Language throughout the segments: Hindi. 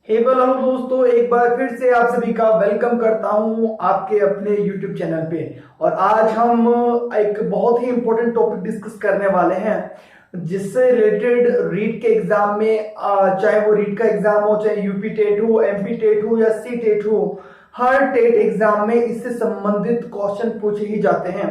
हेलो दोस्तों, एक बार फिर से आप सभी का वेलकम करता हूं आपके अपने YouTube चैनल पे। और आज हम एक बहुत ही इंपॉर्टेंट टॉपिक डिस्कस करने वाले हैं जिससे रिलेटेड रीट के एग्जाम में चाहे वो रीट का एग्जाम हो, चाहे यूपी टेट हो, एमपी टेट हो या सी टेट हो, हर टेट एग्जाम में इससे संबंधित क्वेश्चन पूछे ही जाते हैं।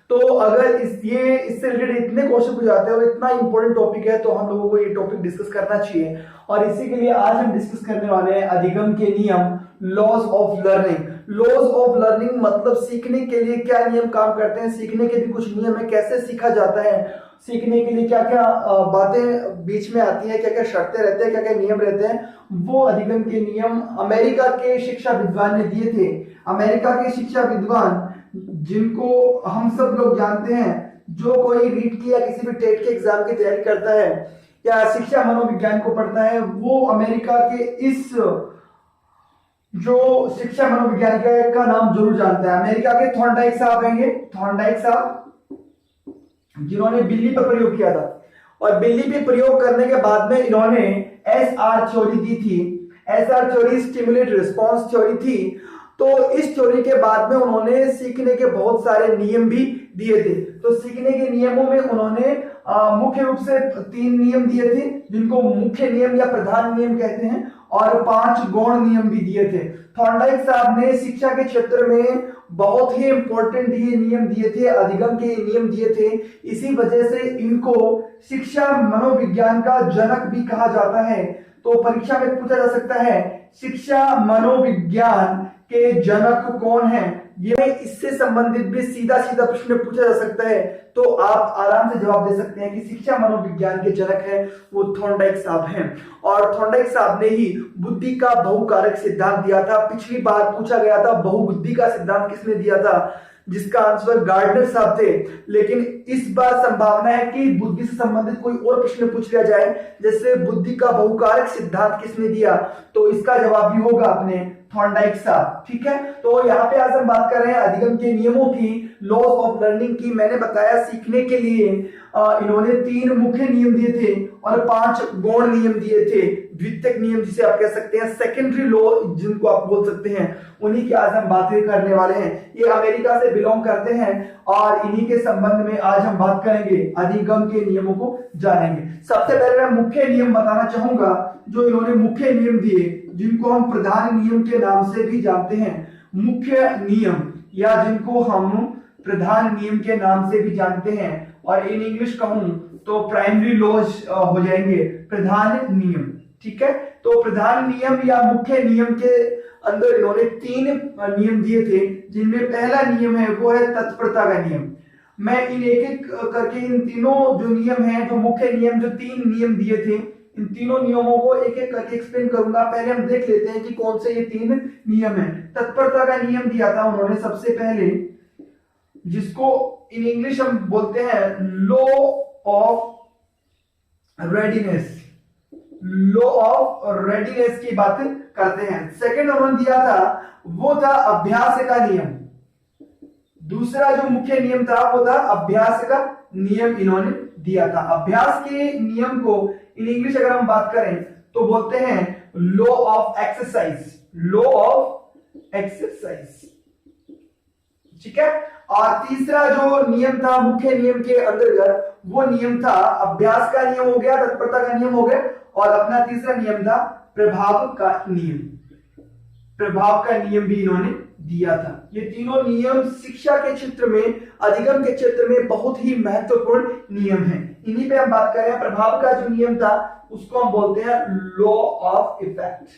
तो अगर इससे रिलेटेड इतने क्वेश्चन पूछे जाते हैं और इतना इंपॉर्टेंट टॉपिक है तो हम लोगों को ये टॉपिक डिस्कस करना चाहिए। और इसी के लिए आज हम डिस्कस करने वाले हैं अधिगम के नियम, laws of learning. Laws of learning मतलब सीखने के लिए क्या नियम काम करते हैं, सीखने के भी कुछ नियम है, कैसे सीखा जाता है, सीखने के लिए क्या क्या बातें बीच में आती हैं, क्या क्या शर्तें रहते हैं, क्या क्या नियम रहते हैं, वो अधिगम के नियम अमेरिका के शिक्षा विद्वान ने दिए थे। अमेरिका के शिक्षा विद्वान जिनको हम सब लोग जानते हैं, जो कोई रीट की या किसी भी टेट के एग्जाम की तैयारी करता है या शिक्षा मनोविज्ञान को पढ़ता है, वो अमेरिका के इस जो शिक्षा मनोविज्ञान का नाम जरूर जानता है। अमेरिका के थॉर्नडाइक साहब हैं, थॉर्नडाइक साहब, जिन्होंने बिल्ली पर प्रयोग किया था। और बिल्ली पे प्रयोग करने के बाद में इन्होंने SR थ्योरी दी थी। SR theory stimulate response theory थी। तो इस थ्योरी के बाद में उन्होंने सीखने के बहुत सारे नियम भी दिए थे। तो सीखने के नियमों में उन्होंने मुख्य रूप से 3 नियम दिए थे, जिनको मुख्य नियम या प्रधान नियम कहते हैं, और 5 गौण नियम भी दिए थे। थॉर्नडाइक साहब ने शिक्षा के क्षेत्र में बहुत ही इंपॉर्टेंट ये नियम दिए थे, अधिगम के नियम दिए थे। इसी वजह से इनको शिक्षा मनोविज्ञान का जनक भी कहा जाता है। तो परीक्षा में पूछा जा सकता है शिक्षा मनोविज्ञान के जनक कौन है, ये इससे संबंधित भी सीधा सीधा प्रश्न पूछा जा सकता है। तो आप आराम से जवाब दे सकते हैं कि शिक्षा मनोविज्ञान के जनक है वो थॉर्नडाइक साहब हैं। और थॉर्नडाइक साहब ने ही बुद्धि का बहुकारक सिद्धांत दिया था। पिछली बार पूछा गया था बहुबुद्धि का सिद्धांत किसने दिया था, जिसका आंसर गार्डनर साहब थे। लेकिन इस बार संभावना है कि बुद्धि से संबंधित कोई और प्रश्न पूछ लिया जाए, जैसे बुद्धि का बहुकारक सिद्धांत किसने दिया, तो इसका जवाब भी होगा अपने थॉर्नडाइक साहब। ठीक है, तो यहाँ पे आज हम बात कर रहे हैं अधिगम के नियमों की, लॉज ऑफ लर्निंग की। मैंने बताया सीखने के लिए इन्होंने 3 मुख्य नियम दिए थे और 5 गौण नियम दिए थे। द्वितीयक नियम जिसे आप कह सकते हैं, सेकेंडरी लॉ जिनको आप बोल सकते हैं, उन्हीं की आज हम बातें करने वाले हैं। ये अमेरिका से बिलोंग करते हैं और इन्हीं के संबंध में आज हम बात करेंगे, अधिगम के नियमों को जानेंगे। सबसे पहले मैं मुख्य नियम बताना चाहूंगा, जो इन्होंने मुख्य नियम दिए, जिनको हम प्रधान नियम के नाम से भी जानते हैं। मुख्य नियम या जिनको हम प्रधान नियम के नाम से भी जानते हैं, और इन इंग्लिश कहूं तो प्राइमरी लॉज हो जाएंगे प्रधान नियम। ठीक है, तो प्रधान नियम या मुख्य नियम के अंदर इन्होंने 3 नियम दिए थे, जिनमें पहला नियम है वो है तत्परता का नियम। मैं इन एक एक करके इन तीनों जो नियम हैं, जो मुख्य नियम, जो 3 नियम दिए थे, इन तीनों नियमों को एक एक करके एक्सप्लेन करूंगा। पहले हम देख लेते हैं कि कौन से ये 3 नियम हैं। तत्परता का नियम दिया था उन्होंने सबसे पहले, जिसको इन इंग्लिश हम बोलते हैं law of readiness. Law of readiness की बात करते हैं। सेकंड उन्होंने दिया था वो था अभ्यास का नियम। दूसरा जो मुख्य नियम था वो था अभ्यास का नियम, इन्होंने दिया था। अभ्यास के नियम को इन इंग्लिश अगर हम बात करें तो बोलते हैं law of exercise. Law of exercise, ठीक है। और तीसरा जो नियम था मुख्य नियम के अंतर्गत, वो नियम था अभ्यास का नियम हो गया, तत्परता का नियम हो गया, और अपना तीसरा नियम था प्रभाव का नियम। प्रभाव का नियम भी इन्होंने दिया था। ये तीनों नियम शिक्षा के क्षेत्र में, अधिगम के क्षेत्र में बहुत ही महत्वपूर्ण नियम हैं। इन्हीं पे हम बात कर रहे हैं। प्रभाव का जो नियम था उसको हम बोलते हैं लॉ ऑफ इफेक्ट।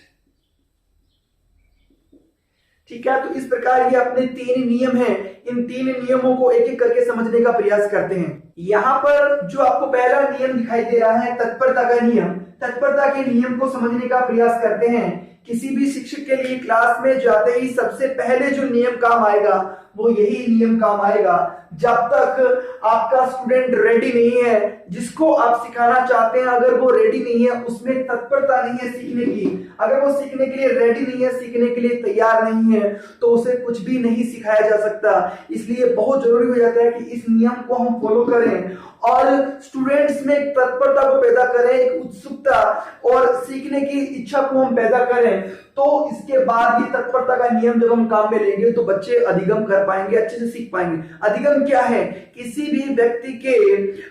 ठीक है, तो इस प्रकार ये अपने 3 नियम हैं। इन 3 नियमों को एक एक करके समझने का प्रयास करते हैं। यहां पर जो आपको पहला नियम दिखाई दे रहा है, तत्परता का नियम, तत्परता के नियम को समझने का प्रयास करते हैं। किसी भी शिक्षक के लिए क्लास में जाते ही सबसे पहले जो नियम काम आएगा वो यही नियम काम आएगा, जब तक आपका स्टूडेंट रेडी नहीं है, जिसको आप सिखाना चाहते हैं अगर वो रेडी नहीं है, उसमें तत्परता नहीं है सीखने की, अगर वो सीखने के लिए रेडी नहीं है, सीखने के लिए तैयार नहीं है, तो उसे कुछ भी नहीं सिखाया जा सकता। इसलिए बहुत जरूरी हो जाता है कि इस नियम को हम फॉलो करें और स्टूडेंट्स में एक तत्परता को पैदा करें, एक उत्सुकता और सीखने की इच्छा को हम पैदा करें। तो इसके बाद ये तत्परता का नियम जब हम काम में लेंगे तो बच्चे अधिगम कर पाएंगे, अच्छे से सीख पाएंगे। अधिगम क्या है? किसी भी व्यक्ति के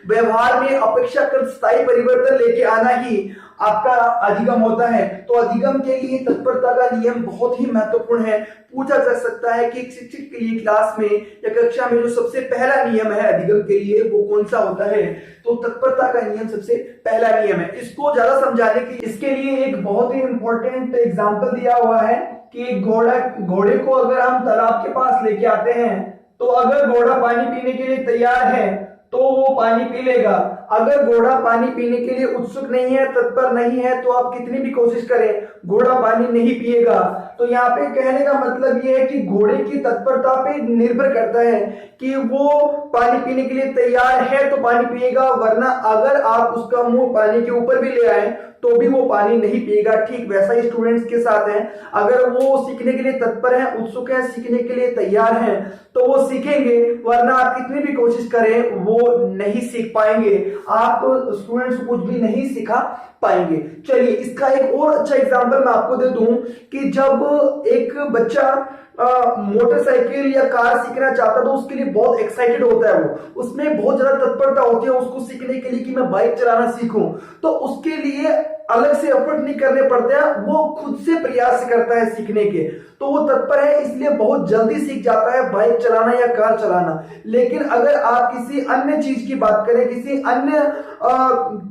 व्यवहार में अपेक्षाकृत स्थायी परिवर्तन लेके आना ही आपका अधिगम होता है। तो अधिगम के लिए तत्परता का नियम बहुत ही महत्वपूर्ण है। पूछा जा सकता है कि एक शिक्षक के लिए क्लास में या कक्षा में जो सबसे पहला नियम है अधिगम के लिए वो कौन सा होता है? तो तत्परता का नियम सबसे पहला नियम है। इसको ज्यादा समझाने के इसके लिए एक बहुत ही इंपॉर्टेंट एग्जांपल दिया हुआ है कि घोड़े को अगर हम तालाब के पास लेके आते हैं तो अगर घोड़ा पानी पीने के लिए तैयार है तो वो पानी पी लेगा। अगर घोड़ा पानी पीने के लिए उत्सुक नहीं है, तत्पर नहीं है, तो आप कितनी भी कोशिश करें घोड़ा पानी नहीं पिएगा। तो यहाँ पे कहने का मतलब ये है कि घोड़े की तत्परता पे निर्भर करता है कि वो पानी पीने के लिए तैयार है तो पानी पिएगा, वरना अगर आप उसका मुंह पानी के ऊपर भी ले आए तो भी वो पानी नहीं पिएगा। ठीक वैसा ही स्टूडेंट्स के साथ है, अगर वो सीखने के लिए तत्पर हैं, उत्सुक हैं, सीखने के लिए तैयार हैं तो वो सीखेंगे, वरना आप कितनी भी कोशिश करें वो नहीं सीख पाएंगे, आप स्टूडेंट्स को कुछ भी नहीं सिखा पाएंगे। चलिए इसका एक और अच्छा एग्जांपल मैं आपको दे दूं कि जब एक बच्चा मोटरसाइकिल या कार सीखना चाहता है तो उसके लिए बहुत एक्साइटेड होता है, वो उसमें बहुत ज्यादा तत्परता होती है उसको सीखने के लिए कि मैं बाइक चलाना सीखूं। तो उसके लिए अलग से एफर्ट नहीं करने पड़ते हैं, वो खुद से प्रयास करता है सीखने के, तो वो तत्पर है, इसलिए बहुत जल्दी सीख जाता है बाइक चलाना या कार चलाना। लेकिन अगर आप किसी अन्य चीज की बात करें, किसी अन्य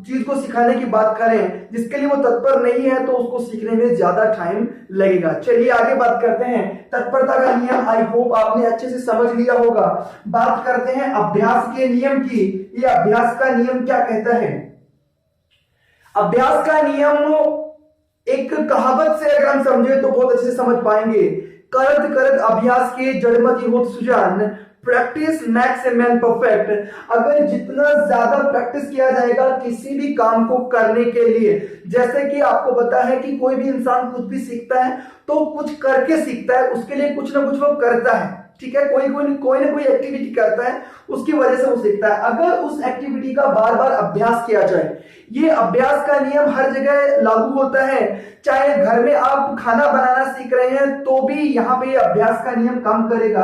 चीज को सिखाने की बात करें जिसके लिए वो तत्पर नहीं है, तो उसको सीखने में ज्यादा टाइम लगेगा। चलिए आगे बात करते हैं तत्परता का नियम। आई होप आपने अच्छे से समझ लिया होगा। बात करते हैं अभ्यास के नियम की। ये अभ्यास का नियम क्या कहता है? अभ्यास का नियम एक कहावत से अगर हम समझे तो बहुत अच्छे से समझ पाएंगे। करत करत अभ्यास के जड़मति होत सुजान, practice makes a man perfect. अगर जितना ज्यादा प्रैक्टिस किया जाएगा किसी भी काम को करने के लिए, जैसे कि आपको पता है कि कोई भी इंसान कुछ भी सीखता है तो कुछ करके सीखता है, उसके लिए कुछ ना कुछ वो करता है, ठीक है, कोई ना कोई एक्टिविटी करता है, उसकी वजह से वो सीखता है। अगर उस एक्टिविटी का बार बार अभ्यास किया जाए, ये अभ्यास का नियम हर जगह लागू होता है। चाहे घर में आप खाना बनाना सीख रहे हैं तो भी यहाँ पे अभ्यास का नियम काम करेगा।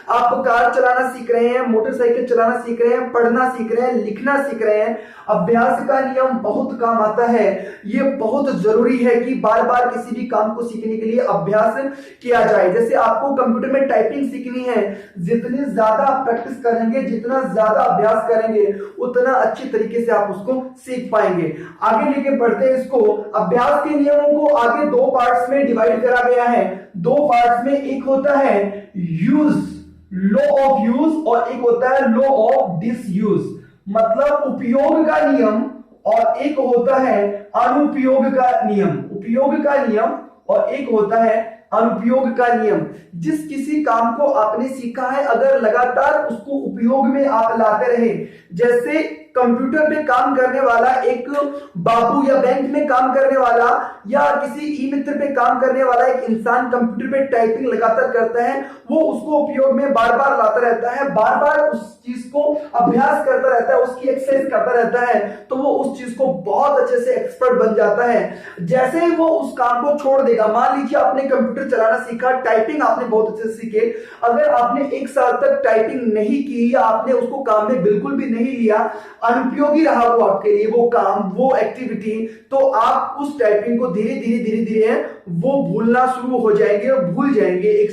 आप कार चलाना सीख रहे हैं, मोटरसाइकिल चलाना सीख रहे हैं, पढ़ना सीख रहे हैं, लिखना सीख रहे हैं, अभ्यास का नियम बहुत काम आता है। ये बहुत जरूरी है कि बार बार किसी भी काम को सीखने के लिए अभ्यास किया जाए। जैसे आपको कंप्यूटर में टाइपिंग सीखनी है, जितनी ज्यादा आप प्रैक्टिस करेंगे, जितना ज्यादा अभ्यास करेंगे, उतना अच्छी तरीके से आप उसको सीख पाएंगे। आगे लेके बढ़ते हैं इसको। अभ्यास के नियमों को आगे दो पार्ट्स में डिवाइड करा गया है। दो पार्ट्स में एक होता है यूज, लॉ ऑफ यूज, और एक होता है लॉ ऑफ डिसयूज, मतलब उपयोग का नियम, और एक होता है अनुपयोग का नियम। उपयोग का नियम और एक होता है अनुपयोग का नियम। जिस किसी काम को आपने सीखा है, अगर लगातार उसको उपयोग में आप लाते रहे, जैसे कंप्यूटर पे काम करने वाला एक बाबू या बैंक में काम करने वाला या किसी ई मित्र पे काम करने वाला एक इंसान कंप्यूटर पे टाइपिंग लगातार करता है, वो उसको उपयोग में बार बार लाता रहता है, बार बार उस चीज को अभ्यास करता रहता है, उसकी एक्सरसाइज करता रहता है, तो वो उस चीज को बहुत अच्छे से एक्सपर्ट बन जाता है। जैसे ही वो उस काम को छोड़ देगा, मान लीजिए आपने कंप्यूटर चलाना सीखा, टाइपिंग आपने बहुत अच्छे से सीखे, अगर आपने 1 साल तक टाइपिंग नहीं की या आपने उसको काम में बिल्कुल भी नहीं लिया, अनुपयोगी रहा वो आपके लिए वो काम, वो एक्टिविटी, तो आप उस टाइपिंग को धीरे धीरे वो भूलना शुरू हो जाएंगे और भूल जाएंगे एक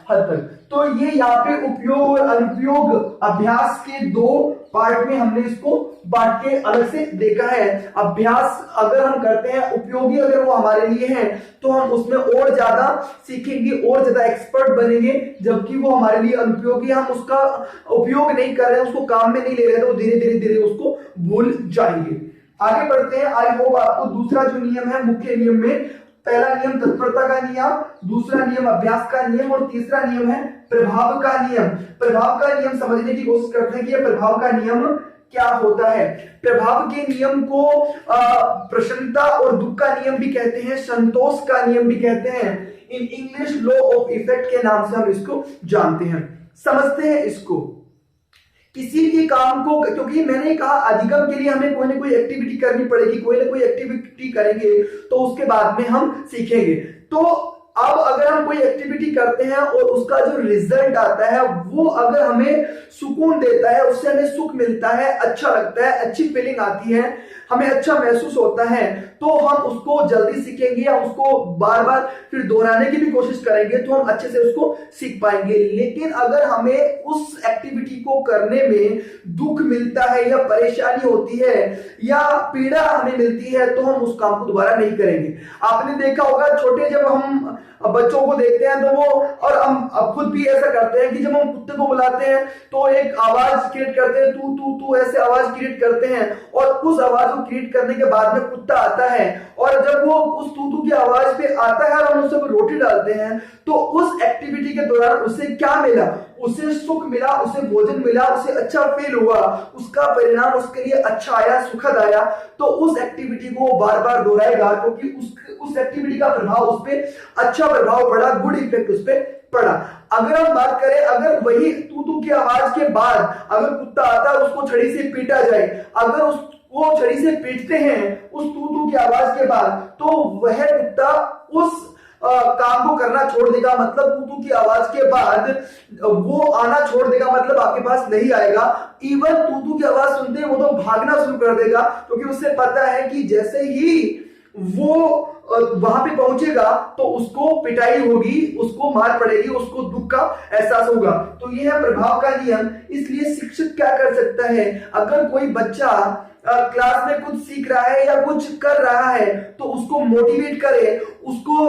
हद तक। तो ये यहाँ पे उपयोग और अनुपयोग अभ्यास के दो पार्ट में हमने इसको बांट के अलग से देखा है। अभ्यास अगर हम करते हैं, उपयोगी अगर वो हमारे लिए है, तो हम उसमें और ज्यादा सीखेंगे, और ज्यादा एक्सपर्ट बनेंगे, जबकि वो हमारे लिए अनुपयोगी, हम उसका उपयोग नहीं कर रहे हैं, उसको काम में नहीं ले रहे हैं, तो धीरे धीरे उसको भूल जाएंगे। आगे बढ़ते हैं। आई होप आपको दूसरा जो नियम है मुख्य नियम में पहला नियम तत्परता का नियम, दूसरा नियम अभ्यास का नियम और तीसरा नियम है प्रभाव का नियम। प्रभाव का नियम समझने की कोशिश करते हैं कि यह प्रभाव का नियम क्या होता है। प्रभाव के नियम को प्रसन्नता और दुख का नियम भी कहते हैं, संतोष का नियम भी कहते हैं। In English law of effect के नाम से हम इसको जानते हैं। समझते हैं इसको। किसी भी काम को, क्योंकि मैंने कहा अधिगम के लिए हमें कोई ना कोई एक्टिविटी करनी पड़ेगी, कोई ना कोई एक्टिविटी करेंगे तो उसके बाद में हम सीखेंगे। तो अब अगर हम कोई एक्टिविटी करते हैं और उसका जो रिजल्ट आता है वो अगर हमें सुकून देता है, उससे हमें सुख मिलता है, अच्छा लगता है, अच्छी फीलिंग आती है, हमें अच्छा महसूस होता है, तो हम उसको जल्दी सीखेंगे या उसको बार बार फिर दोहराने की भी कोशिश करेंगे तो हम अच्छे से उसको सीख पाएंगे। लेकिन अगर हमें उस एक्टिविटी को करने में दुख मिलता है या परेशानी होती है या पीड़ा हमें मिलती है तो हम उस काम को दोबारा नहीं करेंगे। आपने देखा होगा छोटे जब हम बच्चों को देखते हैं तो वो, और हम खुद भी ऐसा करते हैं कि जब हम कुत्ते को बुलाते हैं तो एक आवाज क्रिएट करते हैं, तू तू तू ऐसे आवाज क्रिएट करते हैं और उस आवाज को क्रिएट करने के बाद में कुत्ता आता है और जब वो उस तू तू की आवाज पे आता है और हम उसे रोटी डालते हैं तो उस एक्टिविटी के दौरान उसे क्या मिला, उसे सुख मिला, उसे भोजन मिला, उसे अच्छा फील हुआ, उसका परिणाम उसके लिए अच्छा आया, सुखद आया, तो उस एक्टिविटी को बार बार दोहराएगा क्योंकि उस एक्टिविटी का प्रभाव उस पर अच्छा प्रभाव पड़ा, गुड इफेक्ट उस पर पड़ा। अगर हम बात करें, अगर वही तू तू की आवाज के बाद अगर कुत्ता आता है उसको छड़ी से पीटा जाए, अगर उसको छड़ी से पीटते हैं उस तू तू की आवाज के बाद तो वह कुत्ता उस काम को करना छोड़ देगा, मतलब तू तू की आवाज के बाद वो आना छोड़ देगा, मतलब आपके पास नहीं आएगा। इवन तू तू की आवाज सुनते ही वो तो भागना शुरू कर देगा क्योंकि उसे पता है कि जैसे ही वो वहां पे पहुंचेगा तो उसको पिटाई होगी, उसको मार पड़ेगी, उसको दुख का एहसास होगा। तो ये है प्रभाव का नियम। इसलिए शिक्षक क्या कर सकता है, अगर कोई बच्चा क्लास में कुछ सीख रहा है या कुछ कर रहा है तो उसको मोटिवेट करे, उसको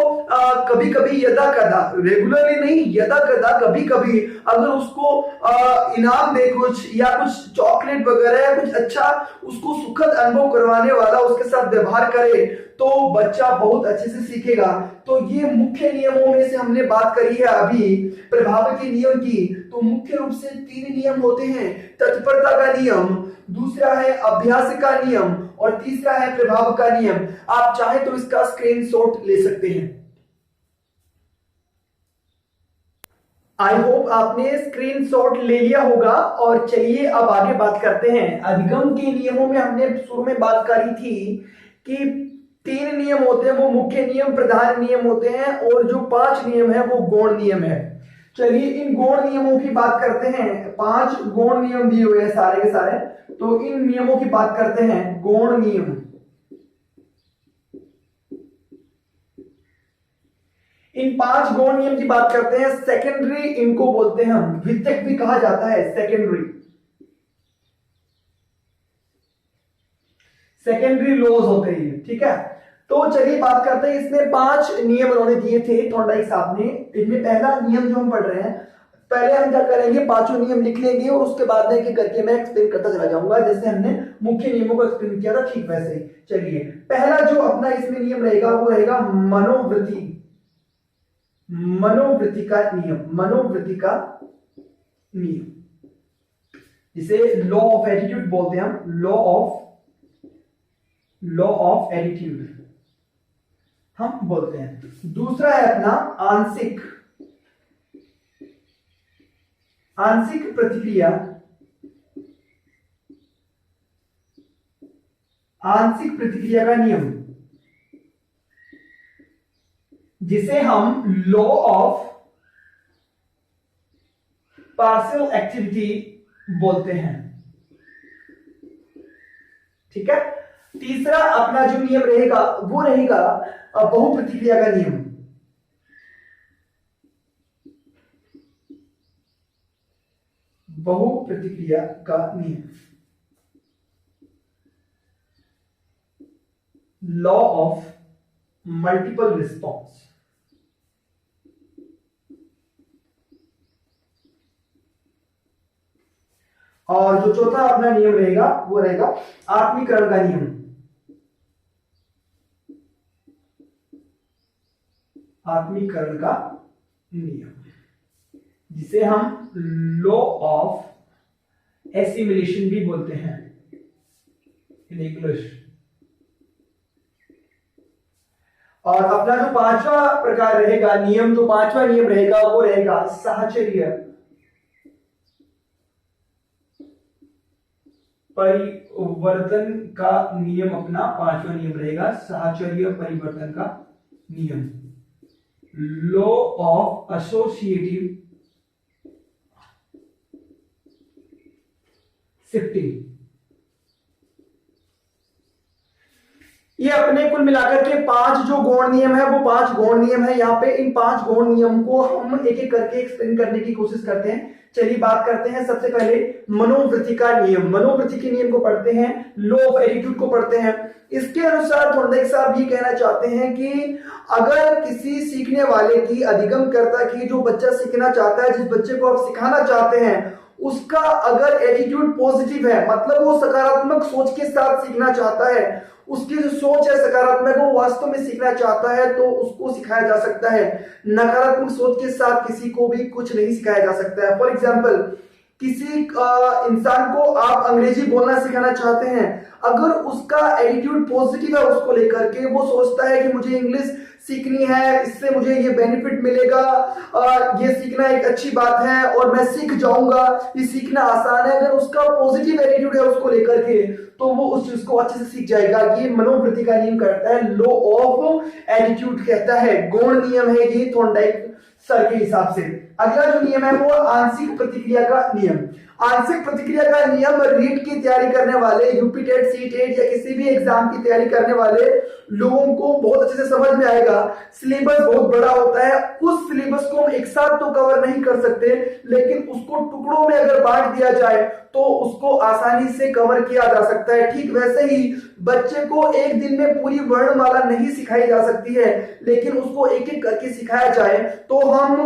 कभी कभी यदा कदा, रेगुलरली नहीं, यदा कदा कभी कभी अगर उसको इनाम दे कुछ या कुछ चॉकलेट वगैरह या कुछ अच्छा उसको सुखद अनुभव करवाने वाला उसके साथ व्यवहार करे तो बच्चा बहुत अच्छे से सीखेगा। तो ये मुख्य नियमों में से हमने बात करी है अभी प्रभाव के नियम की। तो मुख्य रूप से 3 नियम होते हैं, तत्परता का नियम, दूसरा है अभ्यास का नियम और तीसरा है प्रभाव का नियम। आप चाहे तो इसका स्क्रीनशॉट ले सकते हैं। आई होप आपने स्क्रीनशॉट ले लिया होगा। और चलिए अब आगे बात करते हैं। अधिगम के नियमों में हमने शुरू में बात करी थी कि 3 नियम होते हैं, वो मुख्य नियम, प्रधान नियम होते हैं और जो 5 नियम है वो गौण नियम है। चलिए इन गौण नियमों की बात करते हैं। 5 गौण नियम दिए हुए हैं सारे के सारे, तो इन नियमों की बात करते हैं। गौण नियम, इन 5 गौण नियम की बात करते हैं। सेकेंडरी इनको बोलते हैं हम, द्वितीयक भी कहा जाता है, सेकेंडरी लॉज होते हैं, ठीक है। तो चलिए बात करते हैं, इसमें 5 नियम उन्होंने दिए थे थॉर्नडाइक साहब ने। इनमें पहला नियम जो हम पढ़ रहे हैं, पहले हम क्या करेंगे, 5 नियम लिख लेंगे और उसके बाद में करके मैं एक्सप्लेन करता चला जाऊंगा, जैसे हमने मुख्य नियमों को एक्सप्लेन किया था ठीक वैसे ही। चलिए पहला जो अपना इसमें नियम रहेगा वो रहेगा मनोवृत्ति, मनोवृत्ति का नियम, मनोवृत्ति का नियम, जिसे लॉ ऑफ एटीट्यूड बोलते हैं हम, लॉ ऑफ एटीट्यूड हम बोलते हैं। दूसरा है अपना आंशिक, आंशिक प्रतिक्रिया, आंशिक प्रतिक्रिया का नियम, जिसे हम लॉ ऑफ पार्शियल एक्टिविटी बोलते हैं, ठीक है। तीसरा अपना जो नियम रहेगा वो रहेगा बहुप्रतिक्रिया का नियम, बहुप्रतिक्रिया का नियम, लॉ ऑफ मल्टीपल रिस्पॉन्स। और जो चौथा अपना नियम रहेगा वो रहेगा आत्मीकरण का नियम, आत्मीकरण का नियम, जिसे हम लॉ ऑफ एसिमिलेशन भी बोलते हैं इन इंग्लिश। और अपना जो पांचवा प्रकार रहेगा नियम, तो पांचवा नियम रहेगा वो रहेगा साहचर्य परिवर्तन का नियम। अपना पांचवा नियम रहेगा साहचर्य परिवर्तन का नियम, लॉ ऑफ एसोसिएटिव शिफ्टिंग। ये अपने कुल मिलाकर के पांच जो गौण नियम है वो पांच गौण नियम है। यहाँ पे इन पांच गौण नियम को हम एक एक करके एक्सप्लेन करने की कोशिश करते हैं। चलिए बात करते हैं सबसे पहले मनोवृत्ति का नियम। मनोवृत्ति के नियम को पढ़ते हैं, लॉ ऑफ एटीट्यूड को पढ़ते हैं। इसके अनुसार थोर्नडाइक साहब ये कहना चाहते हैं कि अगर किसी सीखने वाले की अधिगमकर्ता की, जो बच्चा सीखना चाहता है, जिस बच्चे को आप सिखाना चाहते हैं, उसका अगर एटीट्यूड पॉजिटिव है, मतलब वो सकारात्मक सोच के साथ सीखना चाहता है, उसकी जो सोच है सकारात्मक, वो वास्तव में सीखना चाहता है, तो उसको सिखाया जा सकता है। नकारात्मक सोच के साथ किसी को भी कुछ नहीं सिखाया जा सकता है। फॉर एग्जाम्पल, किसी इंसान को आप अंग्रेजी बोलना सिखाना चाहते हैं, अगर उसका एटीट्यूड पॉजिटिव है उसको लेकर के, वो सोचता है कि मुझे इंग्लिश सीखनी है, इससे मुझे ये बेनिफिट मिलेगा, ये सीखना एक अच्छी बात है और मैं सीख जाऊंगा, ये सीखना आसान है, अगर उसका पॉजिटिव एटीट्यूड है उसको लेकर के, तो वो उस चीज को अच्छे से सीख जाएगा। ये मनोवृत्ति का नियम करता है, लॉ ऑफ एटीट्यूड कहता है, गौण नियम है ये थॉर्नडाइक सर के हिसाब से। अगला जो नियम है वो आंशिक प्रतिक्रिया का नियम। आंशिक प्रतिक्रिया का नियम रीट की तैयारी करने वाले, यूपी टेट, सी टेट या किसी भी एग्जाम की तैयारी करने वाले लोगों को बहुत अच्छे से समझ में आएगा। सिलेबस बहुत बड़ा होता है, उस सिलेबस को हम एक साथ तो कवर नहीं कर सकते, लेकिन उसको टुकड़ों में अगर बांट दिया जाए तो उसको आसानी से कवर किया जा सकता है। ठीक वैसे ही बच्चे को एक दिन में पूरी वर्णमाला नहीं सिखाई जा सकती है, लेकिन उसको एक एक करके सिखाया जाए तो हम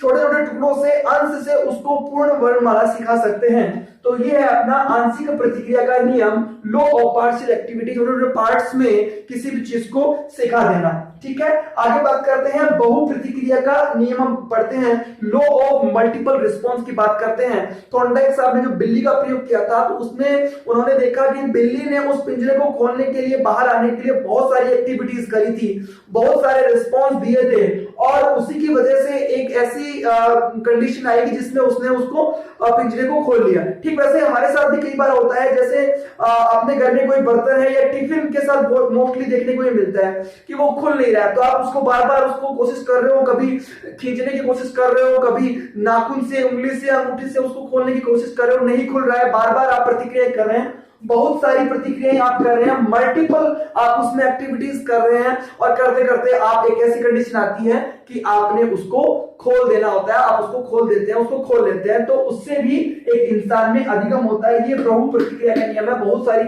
छोटे छोटे टुकड़ों से, अंश से उसको पूर्ण वर्णमाला सिखा सकते हैं। तो ये है अपना आंशिक प्रतिक्रिया का नियम, लॉ ऑफ पार्शियल एक्टिविटी, छोटे छोटे पार्ट्स में किसी भी चीज को सिखा देना। ठीक है, आगे बात करते हैं बहु प्रतिक्रिया का नियम हम पढ़ते हैं, लॉ ऑफ मल्टीपल रिस्पॉन्स की बात करते हैं। थॉर्नडाइक साहब ने जो बिल्ली का प्रयोग किया था, तो उसमें उन्होंने देखा कि बिल्ली ने उस पिंजरे को खोलने के लिए, बाहर आने के लिए बहुत सारी एक्टिविटीज करी थी, बहुत सारे रिस्पॉन्स दिए थे, और उसी की वजह से एक ऐसी कंडीशन आएगी जिसमें उसने उसको पिंजरे को खोल लिया। ठीक वैसे हमारे साथ भी कई बार होता है, जैसे अपने घर में कोई बर्तन है या टिफिन के साथ मोस्टली देखने को ये मिलता है कि वो खुल नहीं रहा है, तो आप उसको बार बार उसको कोशिश कर रहे हो, कभी खींचने की कोशिश कर रहे हो, कभी नाखून से, उंगली से, अंगूठी से उसको खोलने की कोशिश कर रहे हो, नहीं खुल रहा है, बार बार आप प्रतिक्रिया कर रहे हैं, बहुत सारी प्रतिक्रियाएं आप कर रहे हैं, मल्टीपल आप उसमें एक्टिविटीज कर रहे हैं, और करते करते आप एक ऐसी कंडीशन आती है कि आपने उसको खोल देना होता है, आप उसको खोल देते हैं, उसको खोल लेते हैं, तो उससे भी एक इंसान में अधिगम होता है। ये बहु प्रतिक्रिया का नियम है, बहुत सारी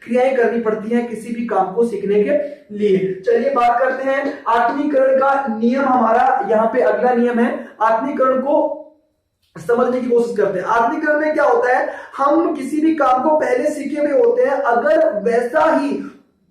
क्रियाएं करनी पड़ती हैं किसी भी काम को सीखने के लिए। चलिए बात करते हैं आत्मीकरण का नियम। हमारा यहाँ पे अगला नियम है, आत्मीकरण को समझने की कोशिश करते हैं। आत्मीकरण में क्या होता है, हम किसी भी काम को पहले सीखे हुए होते हैं, अगर वैसा ही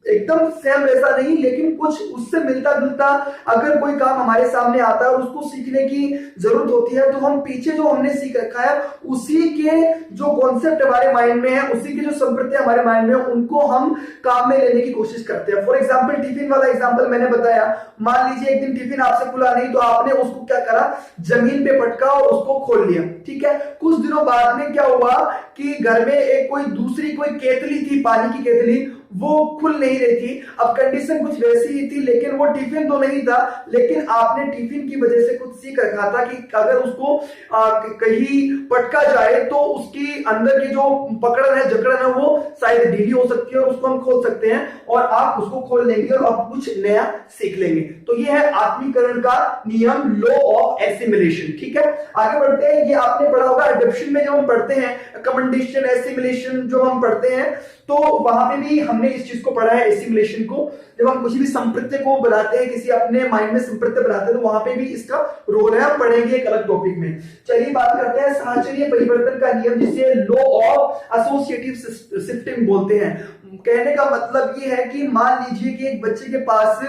एकदम सेम वैसा नहीं, लेकिन कुछ उससे मिलता जुलता अगर कोई काम हमारे सामने आता है और उसको सीखने की जरूरत होती है, तो हम पीछे जो हमने सीख रखा है उसी के जो कॉन्सेप्ट हमारे माइंड में है, उसी की जो संप्रति हमारे माइंड में है, उनको हम काम में लेने की कोशिश करते हैं। फॉर एग्जाम्पल, टिफिन वाला एग्जाम्पल मैंने बताया, मान लीजिए एक दिन टिफिन आपसे खुला नहीं, तो आपने उसको क्या करा, जमीन पे पटका और उसको खोल लिया। ठीक है, कुछ दिनों बाद में क्या हुआ कि घर में एक कोई दूसरी कोई केतली थी, पानी की केतली, वो खुल नहीं रही थी। अब कंडीशन कुछ वैसी ही थी, लेकिन वो टिफिन तो नहीं था, लेकिन आपने टिफिन की वजह से कुछ सीख रखा था कि अगर उसको कहीं पटका जाए तो उसकी अंदर की जो पकड़न है, जकड़न है, वो शायद ढीली हो सकती है और उसको हम खोल सकते हैं, और आप उसको खोल लेंगे और आप कुछ नया सीख लेंगे। तो ये है आत्मीकरण का नियम, लॉ ऑफ एसिमिलेशन। ठीक है, आगे बढ़ते हैं। ये आपने पढ़ा होगा एडॉप्शन में, जब हम पढ़ते हैं अकोमोडेशन, एसिमिलेशन जो हम पढ़ते हैं, तो वहां पे भी हमने इस चीज को पढ़ा है, एसिमिलेशन को। जब हम किसी भी संप्रत्य को बनाते हैं, किसी अपने माइंड में संप्रत्य बनाते हैं, तो वहां पे भी इसका रोल है, हम पढ़ेंगे एक अलग टॉपिक में। चलिए बात करते हैं साहचर्य परिवर्तन का नियम, जिसे लॉ ऑफ एसोसिएटिव शिफ्टिंग बोलते हैं। कहने का मतलब ये है कि मान लीजिए कि एक बच्चे के पास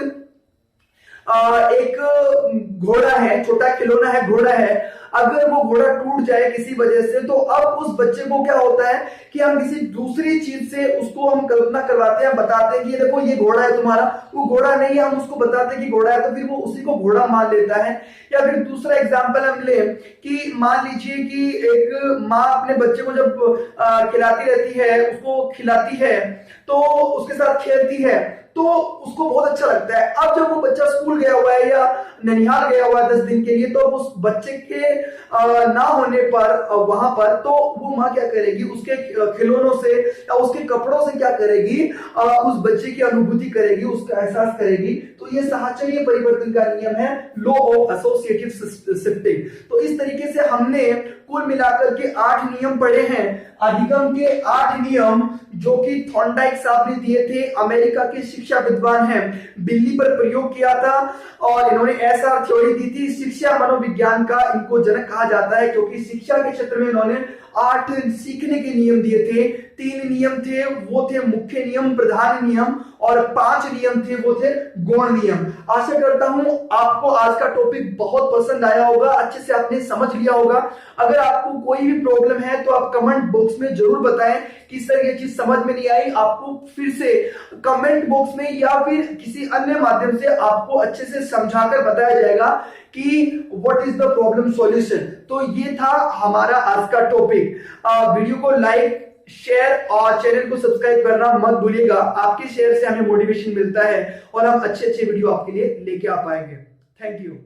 एक घोड़ा है, छोटा खिलौना है, घोड़ा है, अगर वो घोड़ा टूट जाए किसी वजह से, तो अब उस बच्चे को क्या होता है कि हम किसी दूसरी चीज से उसको हम कल्पना करवाते हैं, बताते हैं कि देखो ये घोड़ा है तुम्हारा, वो घोड़ा नहीं है, हम उसको बताते हैं कि घोड़ा है, तो फिर वो उसी को घोड़ा मान लेता है। या फिर दूसरा एग्जांपल हम ले कि मान लीजिए कि एक माँ अपने बच्चे को जब खिलाती रहती है, उसको खिलाती है, तो उसके साथ खेलती है, तो उसको बहुत अच्छा लगता है। अब जब वो बच्चा स्कूल गया हुआ है या ननिहाल गया हुआ है 10 दिन के लिए, तो उस बच्चे के ना होने पर वहां पर, तो वो माँ क्या करेगी, उसके खिलौनों से या उसके कपड़ों से क्या करेगी, उस बच्चे की अनुभूति करेगी, उसका एहसास करेगी। तो ये साहचर्य परिवर्तन का नियम है, लॉ ऑफ एसोसिएटिव शिफ्टिंग। तो इस तरीके से हमने कुल मिलाकर के 8 नियम पढ़े हैं, अधिगम के 8 नियम, जो कि थॉर्नडाइक साहब ने दिए थे, अमेरिका के शिक्षा विद्वान हैं, बिल्ली पर प्रयोग किया था और इन्होंने ऐसा थ्योरी दी थी। शिक्षा मनोविज्ञान का इनको जनक कहा जाता है, क्योंकि शिक्षा के क्षेत्र में इन्होंने 8 सीखने के नियम दिए थे। 3 नियम थे, वो थे मुख्य नियम, प्रधान नियम, और 5 नियम थे, वो थे गौण नियम। आशा करता हूं आपको आज का टॉपिक बहुत पसंद आया होगा, अच्छे से आपने समझ लिया होगा। अगर आपको कोई भी प्रॉब्लम है तो आप कमेंट बॉक्स में जरूर बताएं कि सर ये चीज समझ में नहीं आई। आपको फिर से कमेंट बॉक्स में या फिर किसी अन्य माध्यम से आपको अच्छे से समझाकर बताया जाएगा कि what is the problem solution. तो ये था हमारा आज का टॉपिक। वीडियो को लाइक, शेयर और चैनल को सब्सक्राइब करना मत भूलिएगा। आपके शेयर से हमें मोटिवेशन मिलता है और हम अच्छे अच्छे वीडियो आपके लिए लेके आ पाएंगे। Thank you.